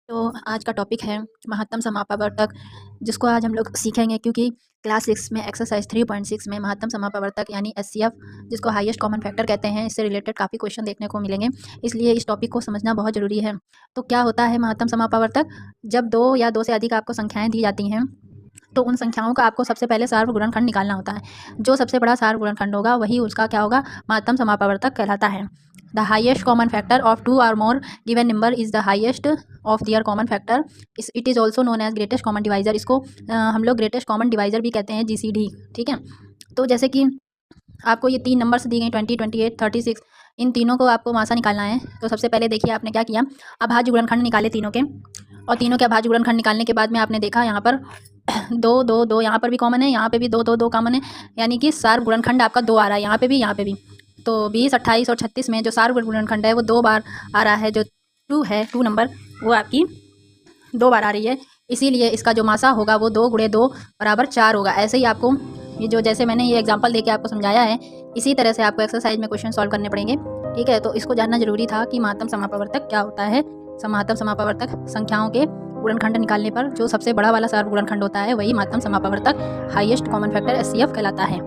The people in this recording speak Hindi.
तो आज का टॉपिक है महत्तम समापवर्तक, जिसको आज हम लोग सीखेंगे क्योंकि क्लास 6 में एक्सरसाइज 3.6 में महत्तम समापवर्तक यानी एचसीएफ, जिसको हाईएस्ट कॉमन फैक्टर कहते हैं, इससे रिलेटेड काफ़ी क्वेश्चन देखने को मिलेंगे। इसलिए इस टॉपिक को समझना बहुत ज़रूरी है। तो क्या होता है महत्तम समापवर्तक? जब 2 या 2 से अधिक आपको संख्याएँ दी जाती हैं, तो उन संख्याओं का आपको सबसे पहले सार्वगुणनखंड निकालना होता है। जो सबसे बड़ा सार्वगुणनखंड होगा वही उसका क्या होगा, महत्तम समापवर्तक कहलाता है। The highest common factor of 2 और more given number is the highest of their common factor. It is also known as greatest common divisor. इसको हम लोग ग्रेटेस्ट कॉमन डिवाइज़र भी कहते हैं, जीसीडी। ठीक है। तो जैसे कि आपको ये 3 नंबर्स दी गई 20, 28, 36, इन तीनों को आपको मासा निकालना है। तो सबसे पहले देखिए आपने क्या किया, अभाज्य गुणनखंड निकाले तीनों के, और तीनों के अभाज्य गुणनखंड निकालने के बाद में आपने देखा यहाँ पर 2, 2, 2 यहाँ पर भी कॉमन है, यहाँ पे भी 2, 2, 2 कॉमन है, यानी कि सार्वगुणनखंड आपका 2 आ रहा है, यहाँ पे भी, यहाँ पे भी। तो 20, 28 और 36 में जो सार्वगुणनखंड है वो 2 बार आ रहा है। जो 2 है, 2 नंबर, वो आपकी 2 बार आ रही है। इसीलिए इसका जो मासा होगा वो 2 × 2 = 4 होगा। ऐसे ही आपको ये जो, जैसे मैंने ये एग्जांपल देके आपको समझाया है, इसी तरह से आपको एक्सरसाइज में क्वेश्चन सॉल्व करने पड़ेंगे। ठीक है। तो इसको जानना जरूरी था कि महत्तम समापवर्तक क्या होता है। महत्तम समापवर्तक संख्याओं के गुणनखंड निकालने पर जो सबसे बड़ा वाला सार्वगुणनखंड होता है वही महत्तम समापवर्तक हाईएस्ट कॉमन फैक्टर एचसीएफ कहलाता है।